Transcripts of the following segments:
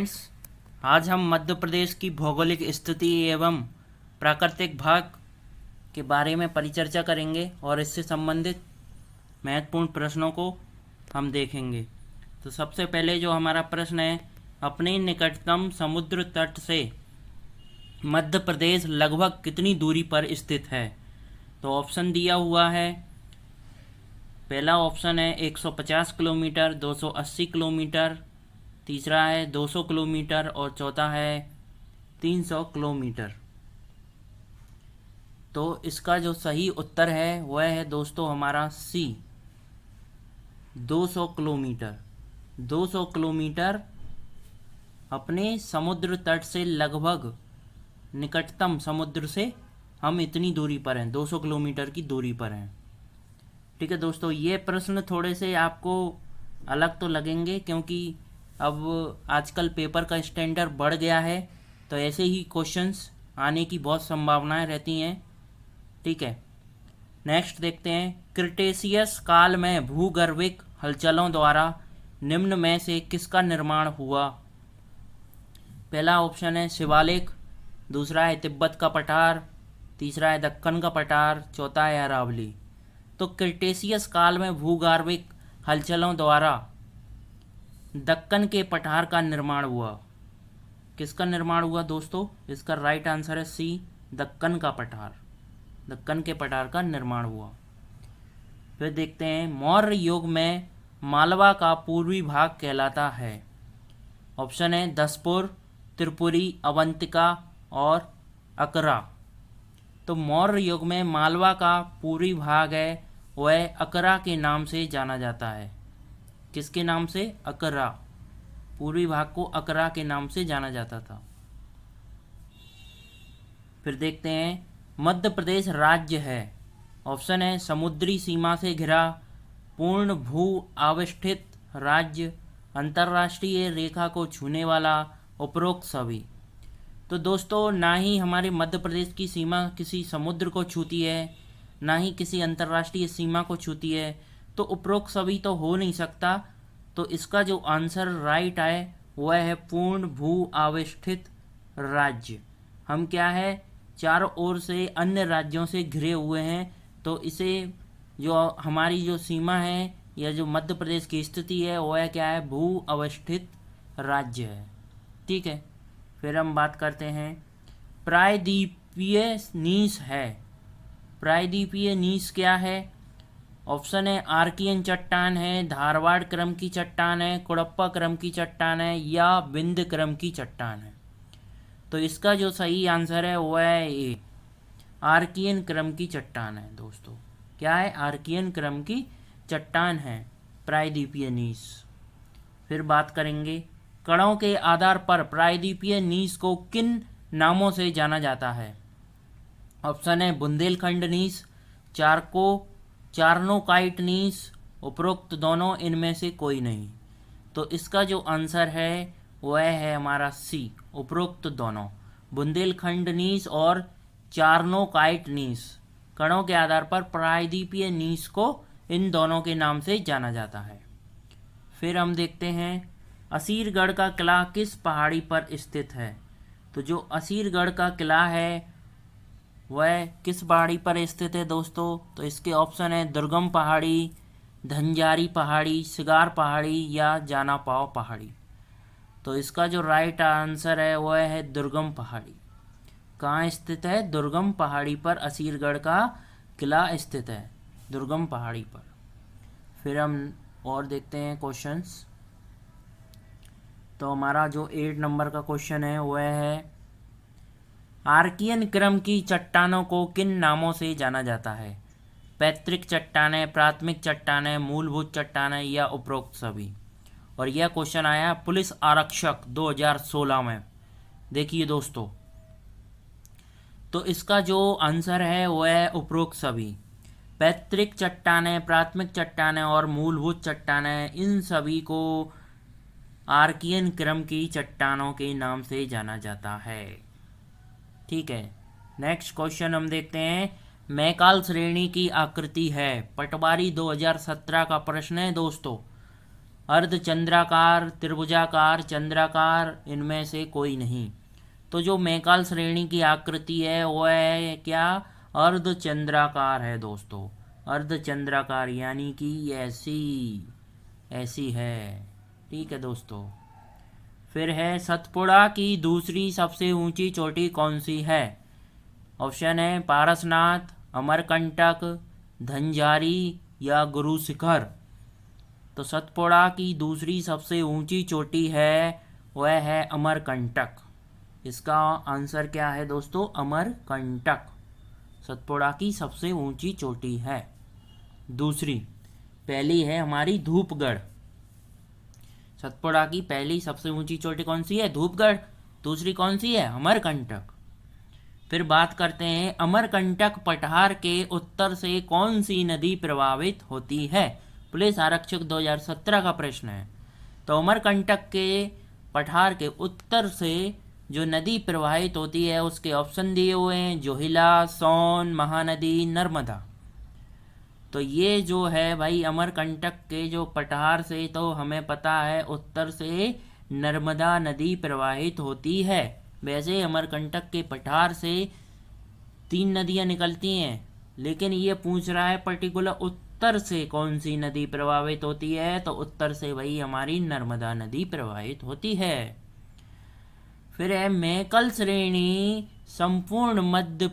Friends, आज हम मध्य प्रदेश की भौगोलिक स्थिति एवं प्राकृतिक भाग के बारे में परिचर्चा करेंगे और इससे संबंधित महत्वपूर्ण प्रश्नों को हम देखेंगे। तो सबसे पहले जो हमारा प्रश्न है, अपने निकटतम समुद्र तट से मध्य प्रदेश लगभग कितनी दूरी पर स्थित है? तो ऑप्शन दिया हुआ है। पहला ऑप्शन है 150 किलोमीटर, 280 किलोमीटर, तीसरा है 200 किलोमीटर और चौथा है 300 किलोमीटर। तो इसका जो सही उत्तर है वह है दोस्तों हमारा सी, 200 किलोमीटर। 200 किलोमीटर अपने समुद्र तट से लगभग, निकटतम समुद्र से हम इतनी दूरी पर हैं, 200 किलोमीटर की दूरी पर हैं। ठीक है दोस्तों, ये प्रश्न थोड़े से आपको अलग तो लगेंगे क्योंकि अब आजकल पेपर का स्टैंडर्ड बढ़ गया है, तो ऐसे ही क्वेश्चंस आने की बहुत संभावनाएं रहती हैं। ठीक है, नेक्स्ट देखते हैं। क्रिटेशियस काल में भूगर्भिक हलचलों द्वारा निम्न में से किसका निर्माण हुआ? पहला ऑप्शन है शिवालिक, दूसरा है तिब्बत का पठार, तीसरा है दक्कन का पठार, चौथा है अरावली। तो क्रिटेशियस काल में भूगर्भिक हलचलों द्वारा दक्कन के पठार का निर्माण हुआ। किसका निर्माण हुआ दोस्तों? इसका राइट आंसर है सी, दक्कन का पठार। दक्कन के पठार का निर्माण हुआ। फिर देखते हैं, मौर्य युग में मालवा का पूर्वी भाग कहलाता है। ऑप्शन है दसपुर, त्रिपुरी, अवंतिका और अकरा। तो मौर्य युग में मालवा का पूर्वी भाग है वह अकरा के नाम से जाना जाता है। किसके नाम से? अकरा। पूर्वी भाग को अकरा के नाम से जाना जाता था। फिर देखते हैं, मध्य प्रदेश राज्य है। ऑप्शन है समुद्री सीमा से घिरा, पूर्ण भू आविष्ठित राज्य, अंतर्राष्ट्रीय रेखा को छूने वाला, उपरोक्त सभी। तो दोस्तों, ना ही हमारे मध्य प्रदेश की सीमा किसी समुद्र को छूती है, ना ही किसी अंतर्राष्ट्रीय सीमा को छूती है, तो उपरोक्त सभी तो हो नहीं सकता। तो इसका जो आंसर राइट है वह है पूर्ण भू आविष्ठित राज्य। हम क्या है, चारों ओर से अन्य राज्यों से घिरे हुए हैं, तो इसे जो हमारी जो सीमा है या जो मध्य प्रदेश की स्थिति है वह क्या है, भू अवस्थित राज्य है। ठीक है, फिर हम बात करते हैं, प्रायद्वीपीय नीस है। प्रायद्वीपीय नीस क्या है? ऑप्शन है आर्कियन चट्टान है, धारवाड़ क्रम की चट्टान है, कुड़प्पा क्रम की चट्टान है या विंध्य क्रम की चट्टान है। तो इसका जो सही आंसर है वह है ए, आर्कियन क्रम की चट्टान है। दोस्तों क्या है? आर्कियन क्रम की चट्टान है प्रायद्वीपीय नीस। फिर बात करेंगे, कणों के आधार पर प्रायद्वीपीय नीस को किन नामों से जाना जाता है? ऑप्शन है बुंदेलखंड नीस, चार्नोकाइट नीस, उपरोक्त दोनों, इनमें से कोई नहीं। तो इसका जो आंसर है वह है हमारा सी, उपरोक्त दोनों, बुंदेलखंड नीस और चार्नोकाइट नीस। कणों के आधार पर प्रायद्वीपीय नीस को इन दोनों के नाम से जाना जाता है। फिर हम देखते हैं, असीरगढ़ का किला किस पहाड़ी पर स्थित है? तो जो असीरगढ़ का किला है वह किस पहाड़ी पर स्थित है दोस्तों? तो इसके ऑप्शन है दुर्गम पहाड़ी, धंजारी पहाड़ी, सिगार पहाड़ी या जानापाव पहाड़ी। तो इसका जो राइट आंसर है वह है दुर्गम पहाड़ी। कहाँ स्थित है? दुर्गम पहाड़ी पर असीरगढ़ का किला स्थित है, दुर्गम पहाड़ी पर। फिर हम और देखते हैं क्वेश्चंस। तो हमारा जो 8 नंबर का क्वेश्चन है वह है, आर्कियन क्रम की चट्टानों को किन नामों से जाना जाता है? पैतृक चट्टानें, प्राथमिक चट्टानें, मूलभूत चट्टानें या उपरोक्त सभी। और यह क्वेश्चन आया पुलिस आरक्षक 2016 में। देखिए दोस्तों, तो इसका जो आंसर है वह है उपरोक्त सभी। पैतृक चट्टानें, प्राथमिक चट्टानें और मूलभूत चट्टानें, इन सभी को आर्कियन क्रम की चट्टानों के नाम से जाना जाता है। ठीक है, नेक्स्ट क्वेश्चन हम देखते हैं, मैकाल श्रेणी की आकृति है। पटवारी 2017 का प्रश्न है दोस्तों। अर्धचंद्राकार, त्रिभुजाकार, चंद्राकार, इनमें से कोई नहीं। तो जो मैकाल श्रेणी की आकृति है वो है क्या? अर्धचंद्राकार है दोस्तों, अर्धचंद्राकार, यानी कि ऐसी ऐसी है। ठीक है दोस्तों। फिर है सतपुड़ा की दूसरी सबसे ऊंची चोटी कौन सी है? ऑप्शन है पारसनाथ, अमरकंटक, धनजारी या गुरु शिखर। तो सतपुड़ा की दूसरी सबसे ऊंची चोटी है वह है अमरकंटक। इसका आंसर क्या है दोस्तों? अमरकंटक सतपुड़ा की सबसे ऊंची चोटी है। दूसरी, पहली है हमारी धूपगढ़। सतपुड़ा की पहली सबसे ऊंची चोटी कौन सी है? धूपगढ़। दूसरी कौन सी है? अमरकंटक। फिर बात करते हैं अमरकंटक पठार के उत्तर से कौन सी नदी प्रभावित होती है? पुलिस आरक्षक 2017 का प्रश्न है। तो अमरकंटक के पठार के उत्तर से जो नदी प्रवाहित होती है उसके ऑप्शन दिए हुए हैं, जोहिला, सोन, महानदी, नर्मदा। तो ये जो है भाई अमरकंटक के जो पठार से, तो हमें पता है उत्तर से नर्मदा नदी प्रवाहित होती है। वैसे अमरकंटक के पठार से 3 नदियां निकलती हैं, लेकिन ये पूछ रहा है पर्टिकुलर उत्तर से कौन सी नदी प्रवाहित होती है। तो उत्तर से भाई हमारी नर्मदा नदी प्रवाहित होती है। फिर है मैकल श्रेणी संपूर्ण मध्य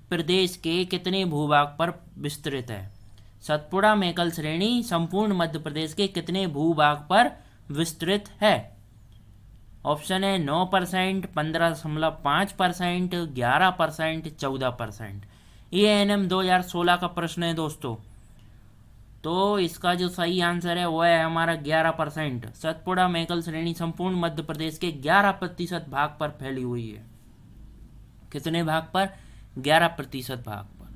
प्रदेश के कितने भूभाग पर विस्तृत है? सतपुड़ा मैकल श्रेणी संपूर्ण मध्य प्रदेश के कितने भूभाग पर विस्तृत है? ऑप्शन है 9%, 15.5%, 11%, 14%। ANM 2016 का प्रश्न है दोस्तों। तो इसका जो सही आंसर है वह है हमारा 11%। सतपुड़ा मैकल श्रेणी संपूर्ण मध्य प्रदेश के 11% भाग पर फैली हुई है। कितने भाग पर? 11% भाग पर।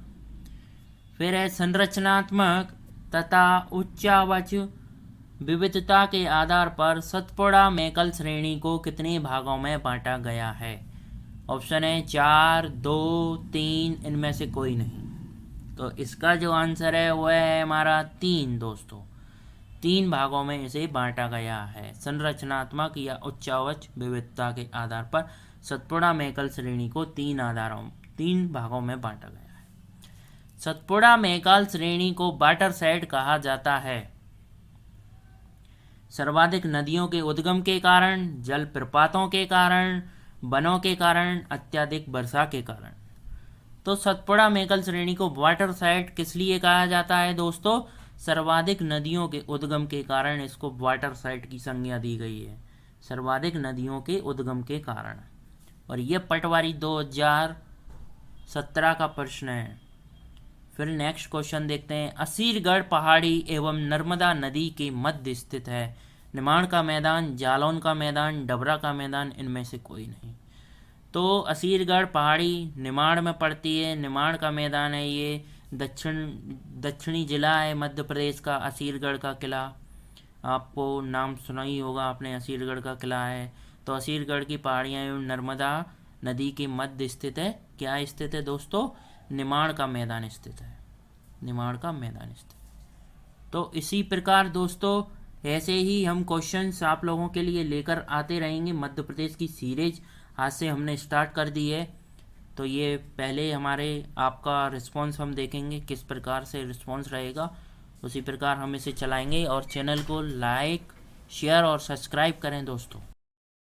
फिर है संरचनात्मक तथा उच्चावच विविधता के आधार पर सतपुड़ा मैकल श्रेणी को कितने भागों में बांटा गया है? ऑप्शन है 4, 2, 3, इनमें से कोई नहीं। तो इसका जो आंसर है वह है हमारा 3 दोस्तों। 3 भागों में इसे बांटा गया है। संरचनात्मक या उच्चावच विविधता के आधार पर सतपुड़ा मैकल श्रेणी को 3 भागों में बांटा गया है। सतपुड़ा मैकल श्रेणी को वाटरशेड कहा जाता है। सर्वाधिक नदियों के उद्गम के कारण, जलप्रपातों के कारण, वनों के कारण, अत्यधिक वर्षा के कारण। तो सतपुड़ा मैकल श्रेणी को वाटरशेड किस लिए कहा जाता है दोस्तों? सर्वाधिक नदियों के उद्गम के कारण इसको वाटरशेड की संज्ञा दी गई है। सर्वाधिक नदियों के उद्गम के कारण। और यह पटवारी 2017 का प्रश्न है। फिर नेक्स्ट क्वेश्चन देखते हैं। असीरगढ़ पहाड़ी एवं नर्मदा नदी के मध्य स्थित है। निमाड़ का मैदान, जालौन का मैदान, डबरा का मैदान, इनमें से कोई नहीं। तो असीरगढ़ पहाड़ी निमाड़ में पड़ती है। निमाड़ का मैदान है ये दक्षिणी जिला है मध्य प्रदेश का। असीरगढ़ का किला, आपको नाम सुना ही होगा आपने, असीरगढ़ का किला है। तो असीरगढ़ की पहाड़ियाँ एवं नर्मदा नदी के मध्य स्थित है। क्या स्थित है दोस्तों? निमाड़ का मैदान स्थित है। निमाड़ का मैदान स्थित। तो इसी प्रकार दोस्तों ऐसे ही हम क्वेश्चंस आप लोगों के लिए लेकर आते रहेंगे। मध्य प्रदेश की सीरीज आज से हमने स्टार्ट कर दी है। तो ये पहले हमारे आपका रिस्पांस हम देखेंगे किस प्रकार से रिस्पांस रहेगा, उसी प्रकार हम इसे चलाएंगे। और चैनल को लाइक, शेयर और सब्सक्राइब करें दोस्तों।